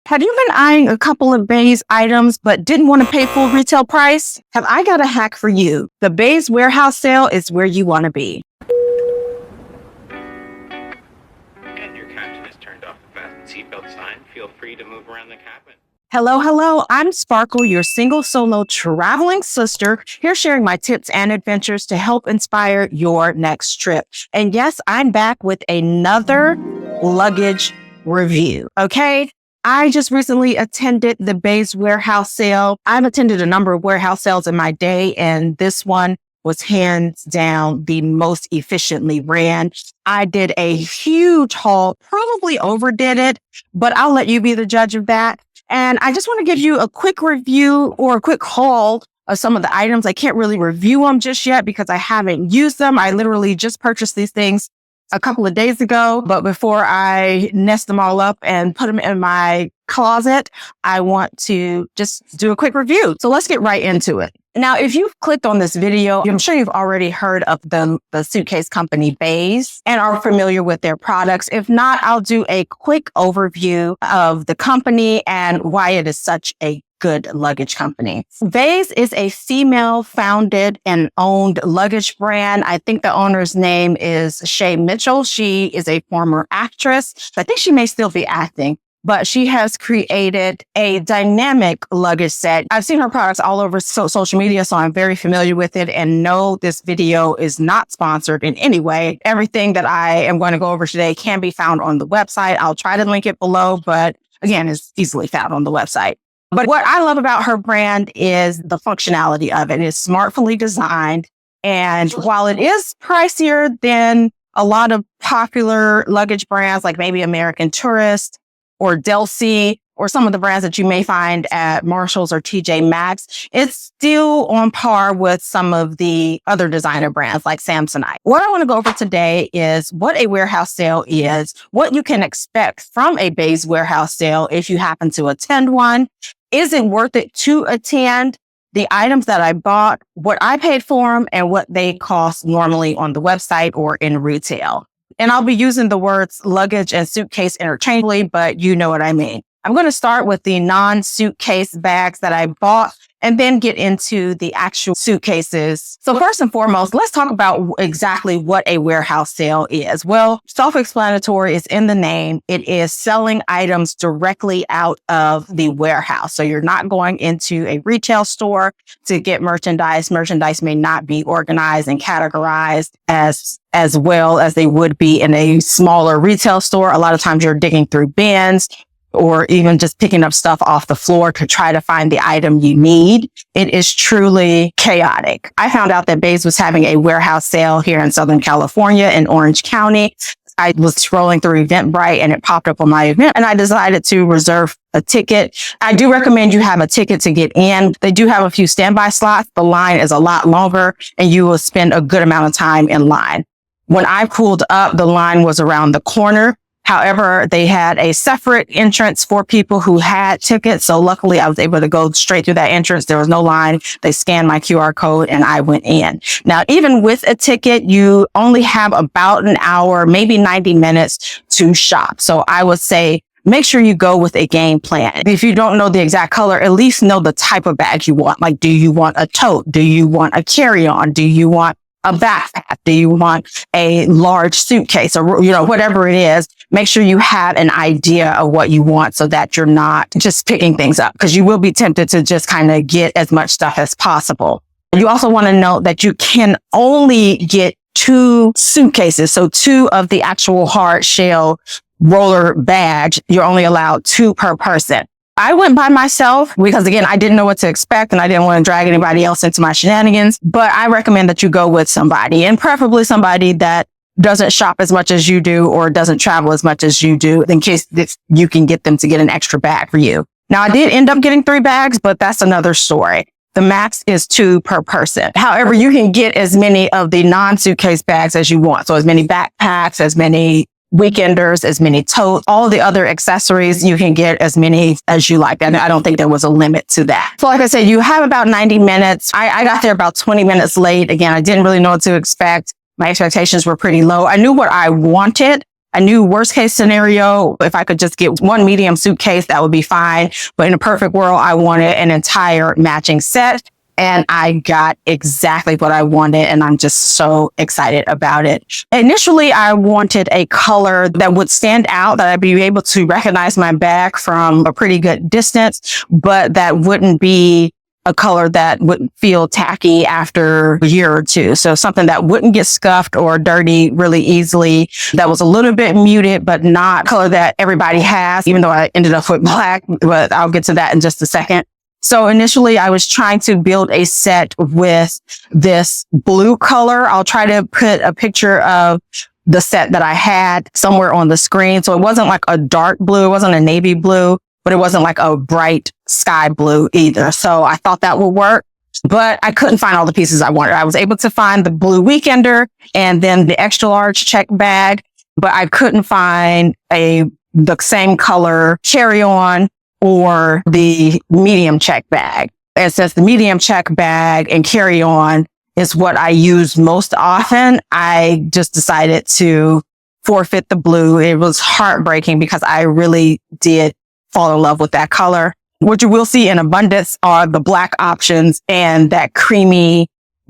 Have you been eyeing a couple of BÉIS items but didn't want to pay full retail price? Have I got a hack for you? The BÉIS warehouse sale is where you want to be. And your captain has turned off the fasten seatbelt sign. Feel free to move around the cabin. Hello. I'm Sparkle, your single solo traveling sister, here sharing my tips and adventures to help inspire your next trip. And yes, I'm back with another luggage review. Okay. I just recently attended the BÉIS warehouse sale. I've attended a number of warehouse sales in my day, and this one was hands down the most efficiently ran. I did a huge haul, probably overdid it, but I'll let you be the judge of that. And I just want to give you a quick review or a quick haul of some of the items. I can't really review them just yet because I haven't used them. I literally just purchased these things a couple of days ago, but before I nest them all up and put them in my closet, I want to just do a quick review. So let's get right into it. Now, if you've clicked on this video, I'm sure you've already heard of the suitcase company BÉIS and are familiar with their products. If not, I'll do a quick overview of the company and why it is such a good luggage company. BÉIS is a female-founded and owned luggage brand. I think the owner's name is Shay Mitchell. She is a former actress. I think she may still be acting, but she has created a dynamic luggage set. I've seen her products all over social media, so I'm very familiar with it. And no, this video is not sponsored in any way. Everything that I am going to go over today can be found on the website. I'll try to link it below, but again, it's easily found on the website. But what I love about her brand is the functionality of it. It's smartly designed. And while it is pricier than a lot of popular luggage brands, like maybe American Tourist or Delsey, or some of the brands that you may find at Marshalls or TJ Maxx, it's still on par with some of the other designer brands like Samsonite. What I want to go over today is what a warehouse sale is, what you can expect from a BÉIS warehouse sale if you happen to attend one. Is it worth it to attend? The items that I bought, what I paid for them, and what they cost normally on the website or in retail. And I'll be using the words luggage and suitcase interchangeably, but you know what I mean. I'm going to start with the non-suitcase bags that I bought and then get into the actual suitcases. So first and foremost, let's talk about exactly what a warehouse sale is. Well, self-explanatory is in the name. It is selling items directly out of the warehouse. So you're not going into a retail store to get merchandise. Merchandise may not be organized and categorized as well as they would be in a smaller retail store. A lot of times you're digging through bins or even just picking up stuff off the floor to try to find the item you need. It is truly chaotic. I found out that BÉIS was having a warehouse sale here in Southern California in Orange County. I was scrolling through Eventbrite and it popped up on my event and I decided to reserve a ticket. I do recommend you have a ticket to get in. They do have a few standby slots. The line is a lot longer and you will spend a good amount of time in line. When I pulled up, the line was around the corner. However, they had a separate entrance for people who had tickets. So luckily I was able to go straight through that entrance. There was no line. They scanned my QR code and I went in. Now, even with a ticket, you only have about an hour, maybe 90 minutes to shop. So I would say make sure you go with a game plan. If you don't know the exact color, at least know the type of bag you want. Like, do you want a tote? Do you want a carry-on? Do you want a backpack? Do you want a large suitcase or, whatever it is? Make sure you have an idea of what you want so that you're not just picking things up because you will be tempted to just kind of get as much stuff as possible. You also want to note that you can only get 2 suitcases. So 2 of the actual hard shell roller bags. You're only allowed 2 per person. I went by myself because, again, I didn't know what to expect and I didn't want to drag anybody else into my shenanigans. But I recommend that you go with somebody and preferably somebody that doesn't shop as much as you do or doesn't travel as much as you do in case you can get them to get an extra bag for you. Now, I did end up getting 3 bags, but that's another story. The max is 2 per person. However, you can get as many of the non-suitcase bags as you want. So as many backpacks, as many weekenders, as many totes, all the other accessories, you can get as many as you like. And I don't think there was a limit to that. So like I said, you have about 90 minutes. I got there about 20 minutes late. Again, I didn't really know what to expect. My expectations were pretty low. I knew what I wanted. I knew worst case scenario, if I could just get one medium suitcase, that would be fine. But in a perfect world, I wanted an entire matching set. And I got exactly what I wanted, and I'm just so excited about it. Initially, I wanted a color that would stand out, that I'd be able to recognize my bag from a pretty good distance, but that wouldn't be a color that would feel tacky after a year or two. So something that wouldn't get scuffed or dirty really easily, that was a little bit muted, but not color that everybody has, even though I ended up with black, but I'll get to that in just a second. So initially I was trying to build a set with this blue color. I'll try to put a picture of the set that I had somewhere on the screen. So it wasn't like a dark blue, it wasn't a navy blue, but it wasn't like a bright sky blue either. So I thought that would work, but I couldn't find all the pieces I wanted. I was able to find the blue weekender and then the extra large check bag, but I couldn't find the same color carry-on or the medium check bag. And since the medium check bag and carry-on is what I use most often, I just decided to forfeit the blue. It was heartbreaking because I really did fall in love with that color. What you will see in abundance are the black options and that creamy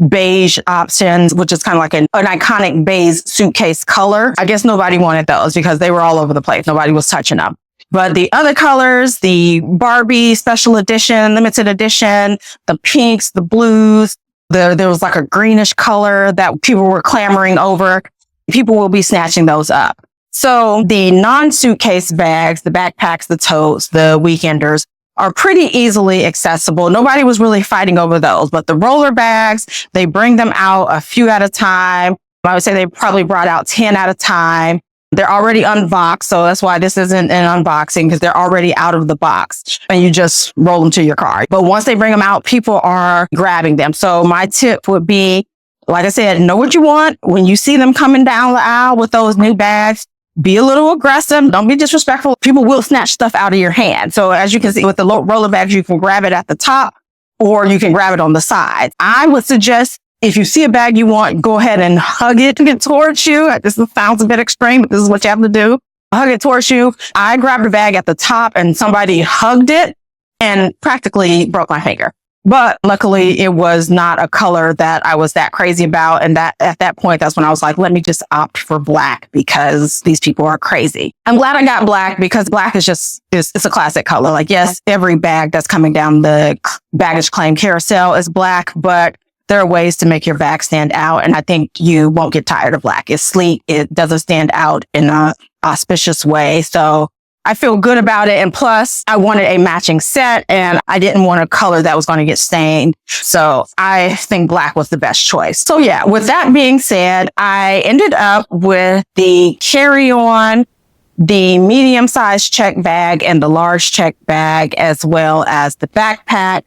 beige options, which is kind of like an iconic beige suitcase color. I guess nobody wanted those because they were all over the place. Nobody was touching them. But the other colors, the Barbie special edition, limited edition, the pinks, the blues, there was like a greenish color that people were clamoring over. People will be snatching those up. So the non-suitcase bags, the backpacks, the totes, the weekenders are pretty easily accessible. Nobody was really fighting over those, but the roller bags, they bring them out a few at a time. I would say they probably brought out 10 at a time. They're already unboxed, so that's why this isn't an unboxing, because they're already out of the box and you just roll them to your car. But once they bring them out, people are grabbing them. So my tip would be, like I said, know what you want. When you see them coming down the aisle with those new bags, be a little aggressive. Don't be disrespectful. People will snatch stuff out of your hand. So as you can see with the roller bags, you can grab it at the top or you can grab it on the side. I would suggest, if you see a bag you want, go ahead and hug it towards you. This sounds a bit extreme, but this is what you have to do. Hug it towards you. I grabbed a bag at the top and somebody hugged it and practically broke my finger. But luckily it was not a color that I was that crazy about. And that at that point, that's when I was like, let me just opt for black because these people are crazy. I'm glad I got black because black is it's a classic color. Like, yes, every bag that's coming down the baggage claim carousel is black, but there are ways to make your bag stand out. And I think you won't get tired of black. It's sleek. It doesn't stand out in an auspicious way. So I feel good about it. And plus, I wanted a matching set and I didn't want a color that was going to get stained. So I think black was the best choice. So yeah, with that being said, I ended up with the carry-on, the medium-sized check bag and the large check bag, as well as the backpack,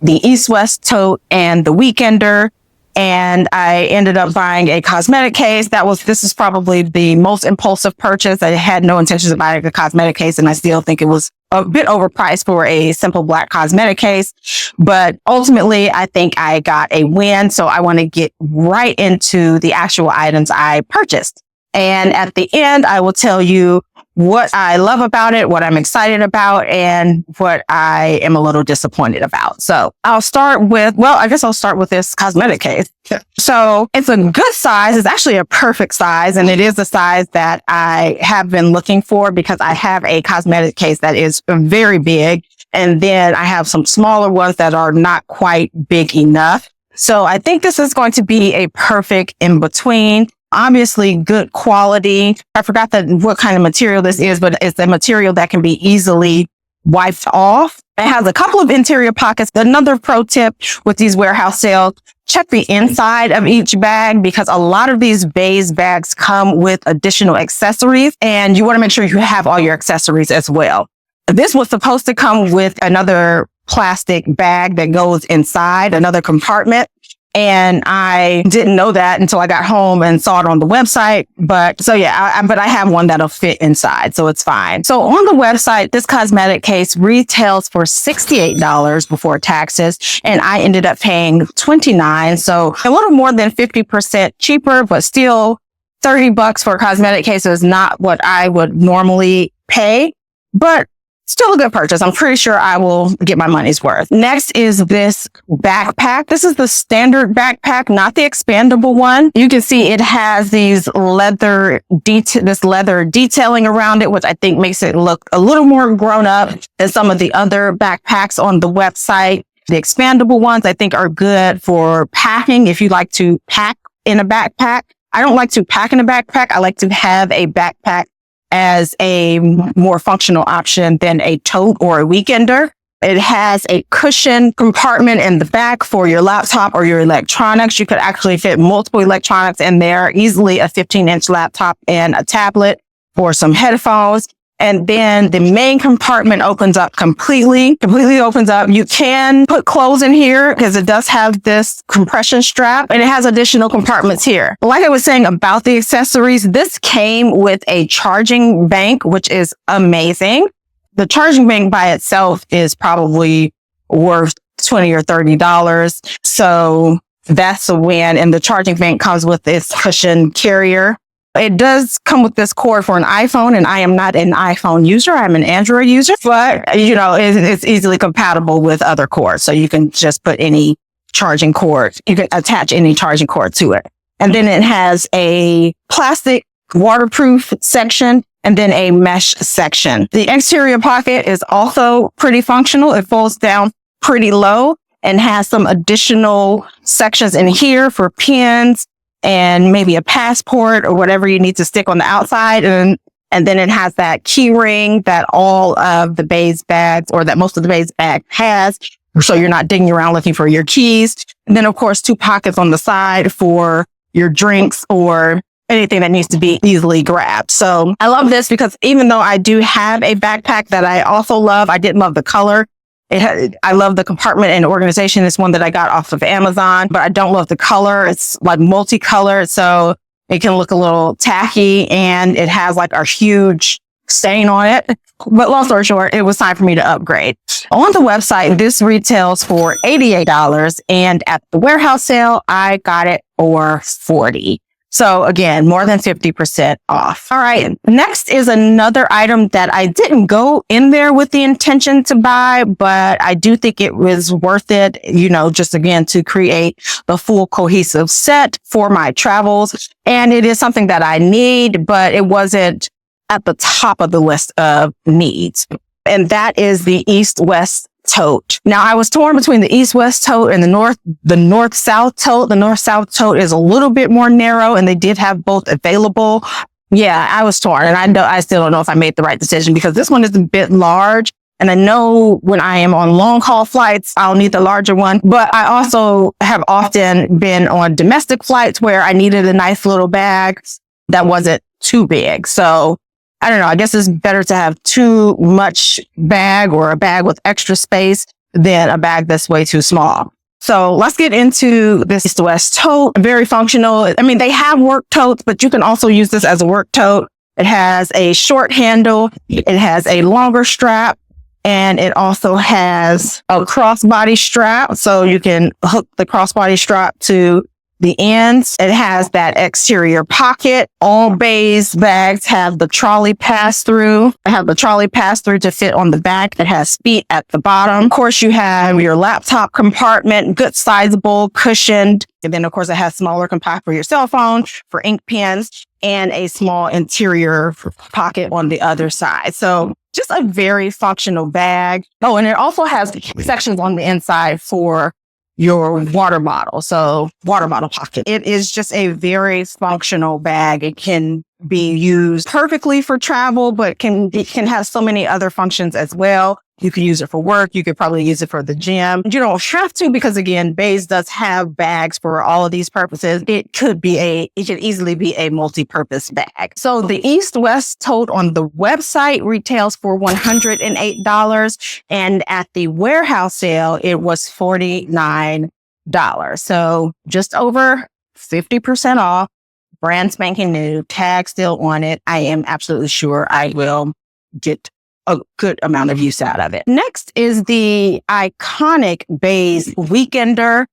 the East-West tote, and the weekender. And I ended up buying a cosmetic case. This is probably the most impulsive purchase. I had no intentions of buying a cosmetic case, and I still think it was a bit overpriced for a simple black cosmetic case. But ultimately, I think I got a win. So I want to get right into the actual items I purchased. And at the end, I will tell you what I love about it, what I'm excited about, and what I am a little disappointed about. So I'll start with this cosmetic case. So it's a good size. It's actually a perfect size. And it is the size that I have been looking for because I have a cosmetic case that is very big. And then I have some smaller ones that are not quite big enough. So I think this is going to be a perfect in between. Obviously good quality. I forgot what kind of material this is, but it's a material that can be easily wiped off. It has a couple of interior pockets. Another pro tip with these warehouse sales, check the inside of each bag because a lot of these BÉIS bags come with additional accessories and you want to make sure you have all your accessories as well. This was supposed to come with another plastic bag that goes inside, another compartment. And I didn't know that until I got home and saw it on the website. But I have one that'll fit inside, so it's fine. So on the website, this cosmetic case retails for $68 before taxes, and I ended up paying $29. So a little more than 50% cheaper, but still $30 for a cosmetic case is not what I would normally pay, but still a good purchase. I'm pretty sure I will get my money's worth. Next is this backpack. This is the standard backpack, not the expandable one. You can see it has these leather detailing around it, which I think makes it look a little more grown up than some of the other backpacks on the website. The expandable ones I think are good for packing if you like to pack in a backpack. I don't like to pack in a backpack. I like to have a backpack as a more functional option than a tote or a weekender. It has a cushion compartment in the back for your laptop or your electronics. You could actually fit multiple electronics in there, easily a 15-inch laptop and a tablet or some headphones. And then the main compartment opens up completely opens up. You can put clothes in here because it does have this compression strap and it has additional compartments here. Like I was saying about the accessories, this came with a charging bank, which is amazing. The charging bank by itself is probably worth $20 or $30. So that's a win. And the charging bank comes with this cushion carrier. It does come with this cord for an iPhone, and I am not an iPhone user. I'm an Android user, but it's easily compatible with other cords. So you can just put any charging cord. You can attach any charging cord to it. And then it has a plastic waterproof section and then a mesh section. The exterior pocket is also pretty functional. It folds down pretty low and has some additional sections in here for pens and maybe a passport or whatever you need to stick on the outside. And then it has that key ring that all of the BÉIS bags, or that most of the BÉIS bag has. So you're not digging around looking for your keys. And then of course, 2 pockets on the side for your drinks or anything that needs to be easily grabbed. So I love this because even though I do have a backpack that I also love, I didn't love the color. I love the compartment and organization. It's one that I got off of Amazon, but I don't love the color. It's like multicolored, so it can look a little tacky, and it has like a huge stain on it. But long story short, it was time for me to upgrade. On the website, this retails for $88, and at the warehouse sale, I got it for $40. So again, more than 50% off. All right. Next is another item that I didn't go in there with the intention to buy, but I do think it was worth it, just again, to create the full cohesive set for my travels. And it is something that I need, but it wasn't at the top of the list of needs. And that is the East-West tote. Now, I was torn between the East-West tote and the North-South tote. The North-South tote is a little bit more narrow, and they did have both available. Yeah, I was torn, and I still don't know if I made the right decision because this one is a bit large. And I know when I am on long haul flights, I'll need the larger one. But I also have often been on domestic flights where I needed a nice little bag that wasn't too big. So I don't know. I guess it's better to have too much bag or a bag with extra space than a bag that's way too small. So let's get into this East-West tote. Very functional. I mean, they have work totes, but you can also use this as a work tote. It has a short handle. It has a longer strap, and it also has a crossbody strap. So you can hook the crossbody strap to the ends. It has that exterior pocket. All BÉIS bags have the trolley pass-through. I have the trolley pass-through to fit on the back. It has feet at the bottom. Of course, you have your laptop compartment, good sizable, cushioned. And then, of course, it has smaller compartment for your cell phone, for ink pens, and a small interior pocket on the other side. So just a very functional bag. Oh, and it also has sections on the inside for your water bottle. So water bottle pocket. It is just a very functional bag. It can be used perfectly for travel, but it can have so many other functions as well. You could use it for work. You could probably use it for the gym. You don't have to because, again, BÉIS does have bags for all of these purposes. It could easily be a multi-purpose bag. So the East-West tote on the website retails for $108, and at the warehouse sale, it was $49. So just over 50% off, brand spanking new, tag still on it. I am absolutely sure I will get a good amount of use out of it. Next is the iconic BÉIS Weekender.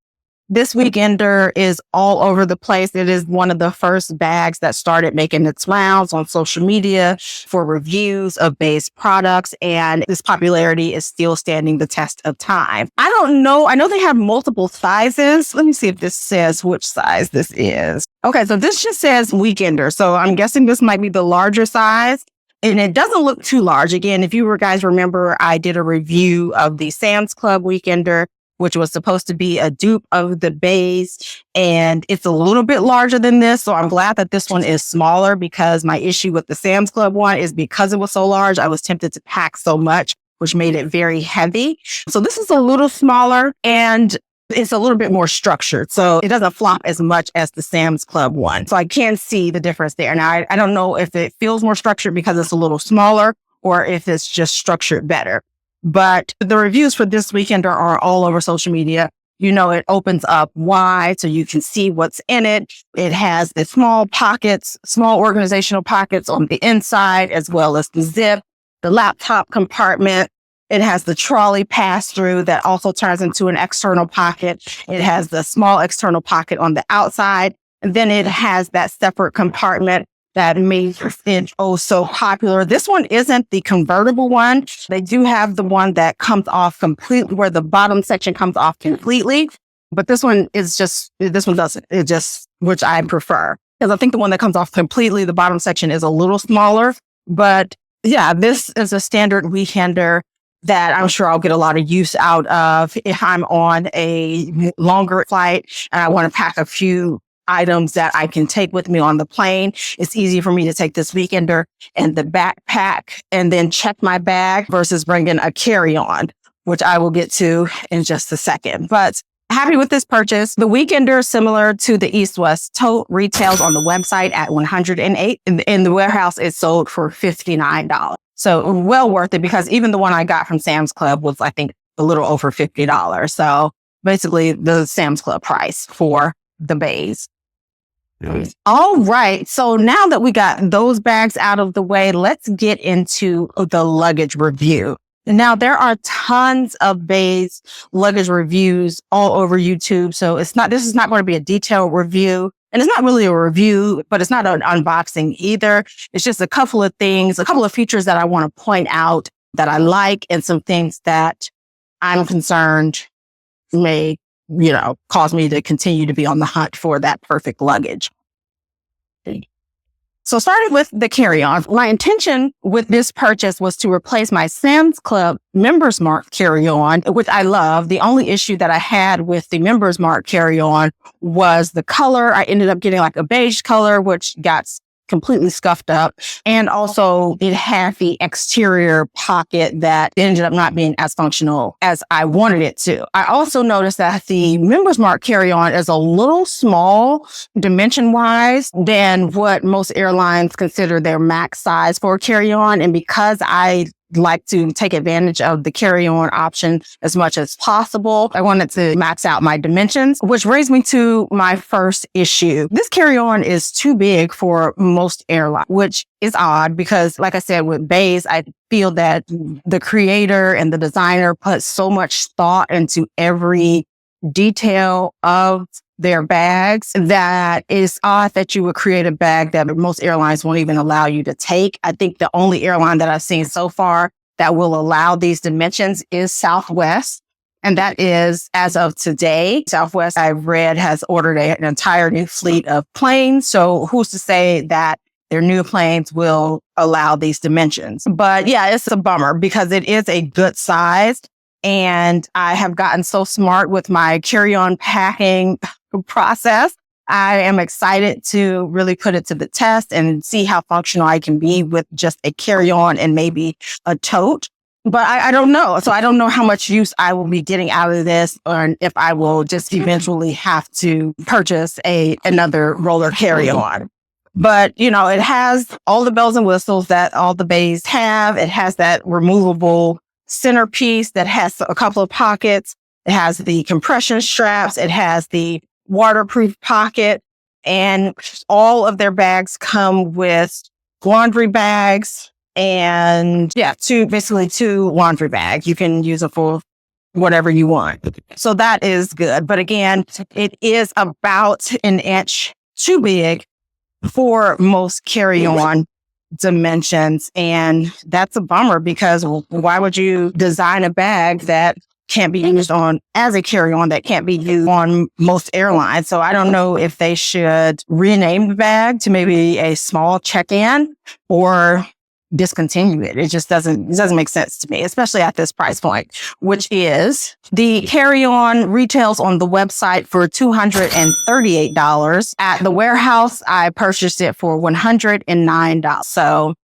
This weekender is all over the place. It is one of the first bags that started making its rounds on social media for reviews of BÉIS products, and this popularity is still standing the test of time. I don't know. I know they have multiple sizes. Let me see if this says which size this is. Okay, so this just says weekender. So I'm guessing this might be the larger size. And it doesn't look too large. Again, if you guys remember, I did a review of the Sam's Club weekender, which was supposed to be a dupe of the BÉIS, and it's a little bit larger than this. So I'm glad that this one is smaller, because my issue with the Sam's Club one is because it was so large, I was tempted to pack so much, which made it very heavy. So this is a little smaller and it's a little bit more structured. So it doesn't flop as much as the Sam's Club one. So I can see the difference there. Now, I don't know if it feels more structured because it's a little smaller or if it's just structured better. But the reviews for this weekend are all over social media. You know, it opens up wide so you can see what's in it. It has the small pockets, small organizational pockets on the inside, as well as the zip, the laptop compartment. It has the trolley pass-through that also turns into an external pocket. It has the small external pocket on the outside. And then it has that separate compartment that made it so popular. This one isn't the convertible one. They do have the one that comes off completely, where the bottom section comes off completely. But this one doesn't. It just, which I prefer. Because I think the one that comes off completely, the bottom section is a little smaller. But yeah, this is a standard weekender that I'm sure I'll get a lot of use out of if I'm on a longer flight and I want to pack a few items that I can take with me on the plane. It's easy for me to take this weekender and the backpack and then check my bag versus bringing a carry-on, which I will get to in just a second. But happy with this purchase. The weekender, similar to the East-West tote, retails on the website at $108. In the warehouse, it's sold for $59. So well worth it, because even the one I got from Sam's Club was, I think, a little over $50. So basically the Sam's Club price for the BÉIS. All right. So now that we got those bags out of the way, let's get into the luggage review. Now, there are tons of BÉIS luggage reviews all over YouTube. So this is not going to be a detailed review, and it's not really a review, but it's not an unboxing either. It's just a couple of things, a couple of features that I want to point out that I like, and some things that I'm concerned may cause me to continue to be on the hunt for that perfect luggage. So starting with the carry-on, my intention with this purchase was to replace my Sam's Club Members Mark carry-on, which I love. The only issue that I had with the Members Mark carry-on was the color. I ended up getting like a beige color, which got completely scuffed up. And also it had the exterior pocket that ended up not being as functional as I wanted it to. I also noticed that the Members Mark carry-on is a little small dimension-wise than what most airlines consider their max size for a carry-on. And because I like to take advantage of the carry-on option as much as possible, I wanted to max out my dimensions, which brings me to my first issue. This carry-on is too big for most airlines, which is odd because, like I said, with BÉIS, I feel that the creator and the designer put so much thought into every detail of their bags that it's odd that you would create a bag that most airlines won't even allow you to take. I think the only airline that I've seen so far that will allow these dimensions is Southwest. And that is, as of today, Southwest, I've read, has ordered an entire new fleet of planes. So who's to say that their new planes will allow these dimensions? But yeah, it's a bummer because it is a good size. And I have gotten so smart with my carry-on packing process. I am excited to really put it to the test and see how functional I can be with just a carry-on and maybe a tote. But I don't know. So I don't know how much use I will be getting out of this, or if I will just eventually have to purchase another roller carry-on. But, it has all the bells and whistles that all the BÉIS have. It has that removable centerpiece that has a couple of pockets. It has the compression straps. It has the waterproof pocket, and all of their bags come with laundry bags and two laundry bags. You can use a full whatever you want. So that is good. But again, it is about an inch too big for most carry-on dimensions. And that's a bummer because why would you design a bag that can't be used on as a carry-on, that can't be used on most airlines? So I don't know if they should rename the bag to maybe a small check-in or discontinue it. It doesn't make sense to me, especially at this price point, which is the carry-on retails on the website for $238. At the warehouse, I purchased it for $109. So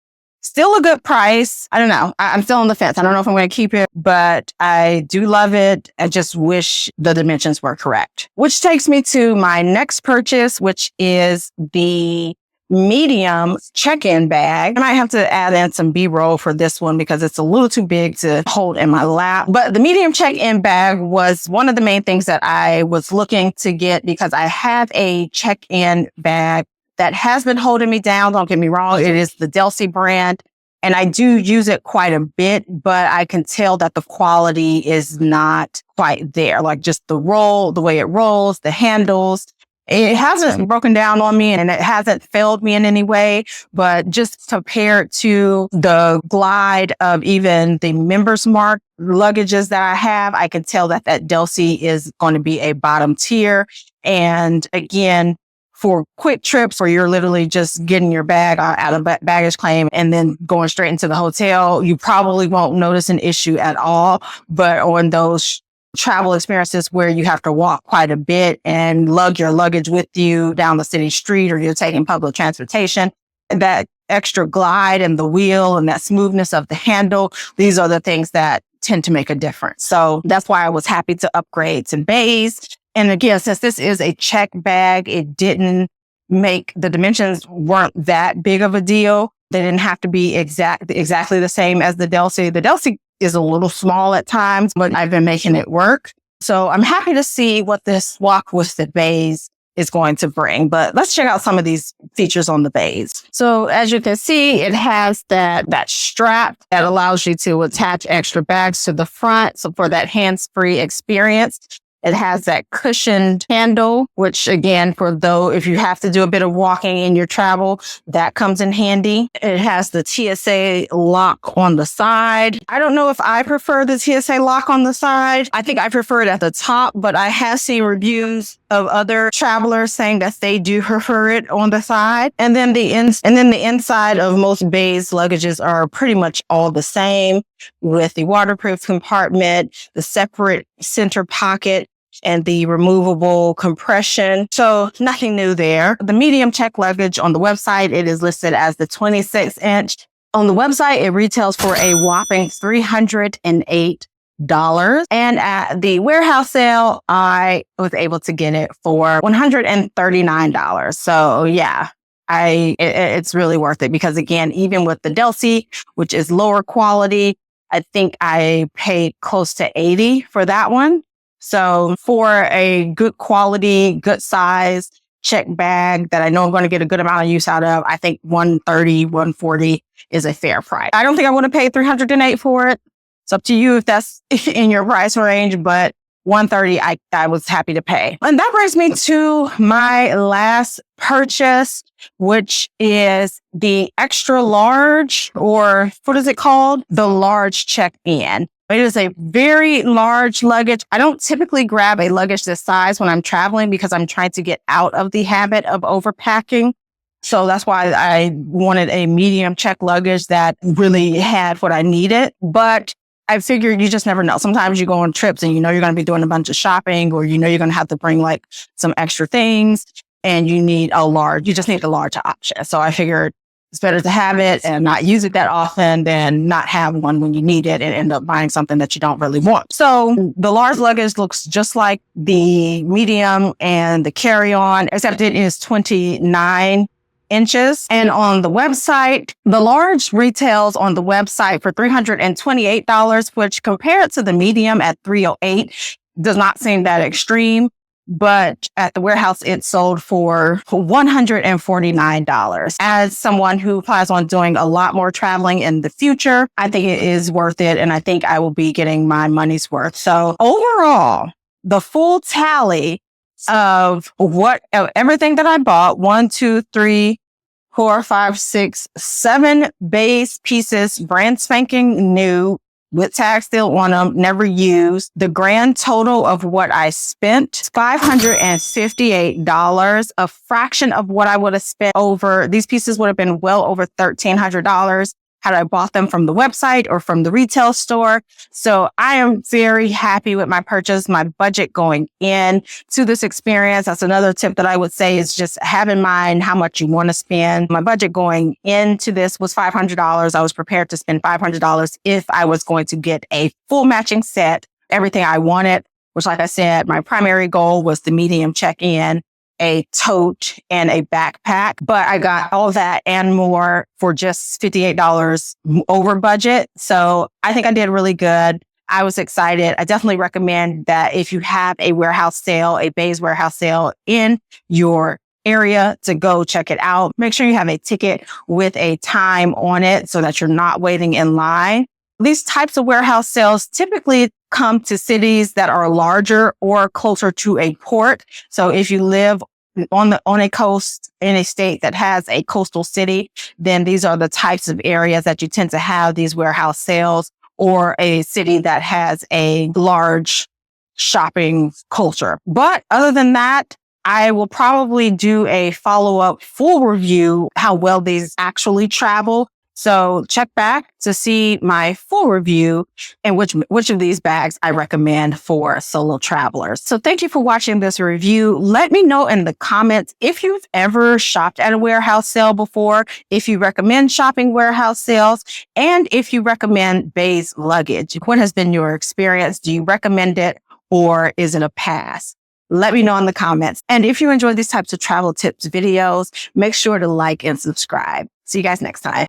still a good price. I don't know. I'm still on the fence. I don't know if I'm going to keep it, but I do love it. I just wish the dimensions were correct. Which takes me to my next purchase, which is the medium check-in bag. I might have to add in some B-roll for this one because it's a little too big to hold in my lap. But the medium check-in bag was one of the main things that I was looking to get because I have a check-in bag that has been holding me down. Don't get me wrong. It is the Delsey brand. And I do use it quite a bit, but I can tell that the quality is not quite there. Like just the roll, the way it rolls, the handles. It hasn't broken down on me and it hasn't failed me in any way, but just compared to the glide of even the Members Mark luggages that I have, I can tell that Delsey is going to be a bottom tier. And again, for quick trips where you're literally just getting your bag out of baggage claim and then going straight into the hotel, you probably won't notice an issue at all. But on those travel experiences where you have to walk quite a bit and lug your luggage with you down the city street or you're taking public transportation, that extra glide and the wheel and that smoothness of the handle, these are the things that tend to make a difference. So that's why I was happy to upgrade to BÉIS. And again, since this is a check bag, it didn't make the dimensions weren't that big of a deal. They didn't have to be exactly the same as the Delsey. The Delsey is a little small at times, but I've been making it work. So I'm happy to see what this walk with the BÉIS is going to bring. But let's check out some of these features on the BÉIS. So as you can see, it has that strap that allows you to attach extra bags to the front. So for that hands-free experience. It has that cushioned handle, which again, if you have to do a bit of walking in your travel, that comes in handy. It has the TSA lock on the side. I don't know if I prefer the TSA lock on the side. I think I prefer it at the top, but I have seen reviews of other travelers saying that they do prefer it on the side. And then the inside of most BÉIS luggages are pretty much all the same, with the waterproof compartment, the separate center pocket, and the removable compression. So nothing new there. The medium check luggage on the website, it is listed as the 26-inch. On the website, it retails for a whopping $308. And at the warehouse sale, I was able to get it for $139. So yeah, it's really worth it because again, even with the Delsey, which is lower quality, I think I paid close to $80 for that one. So for a good quality, good size check bag that I know I'm going to get a good amount of use out of, I think $130, $140 is a fair price. I don't think I want to pay $308 for it. It's up to you if that's in your price range, but $130 I was happy to pay. And that brings me to my last purchase, which is the extra large, or what is it called? The large check-in. It is a very large luggage. I don't typically grab a luggage this size when I'm traveling because I'm trying to get out of the habit of overpacking. So that's why I wanted a medium check luggage that really had what I needed. But I figured you just never know. Sometimes you go on trips and you know you're going to be doing a bunch of shopping, or you know you're going to have to bring like some extra things and you just need a large option. So I figured it's better to have it and not use it that often than not have one when you need it and end up buying something that you don't really want. So the large luggage looks just like the medium and the carry-on, except it is 29 inches. And on the website, the large retails on the website for $328, which compared to the medium at $308 does not seem that extreme. but at the warehouse, it sold for $149. As someone who plans on doing a lot more traveling in the future, I think it is worth it. And I think I will be getting my money's worth. So overall, the full tally of everything that I bought, 1, 2, 3, 4, 5, 6, 7 BÉIS pieces, brand spanking new, with tags still on them, never used. The grand total of what I spent, $558, a fraction of what I would have spent over. These pieces would have been well over $1,300 had I bought them from the website or from the retail store. So I am very happy with my purchase, my budget going in to this experience. That's another tip that I would say is just have in mind how much you want to spend. My budget going into this was $500. I was prepared to spend $500 if I was going to get a full matching set, everything I wanted, which, like I said, my primary goal was the medium check-in, a tote, and a backpack. But I got all that and more for just $58 over budget. So I think I did really good. I was excited. I definitely recommend that if you have a warehouse sale, a BÉIS warehouse sale in your area, to go check it out. Make sure you have a ticket with a time on it so that you're not waiting in line. These types of warehouse sales typically come to cities that are larger or closer to a port. So if you live on a coast in a state that has a coastal city, then these are the types of areas that you tend to have these warehouse sales, or a city that has a large shopping culture. But other than that, I will probably do a follow-up full review how well these actually travel. So check back to see my full review and which of these bags I recommend for solo travelers. So thank you for watching this review. Let me know in the comments if you've ever shopped at a warehouse sale before, if you recommend shopping warehouse sales, and if you recommend BÉIS Luggage. What has been your experience? Do you recommend it, or is it a pass? Let me know in the comments. And if you enjoy these types of travel tips videos, make sure to like and subscribe. See you guys next time.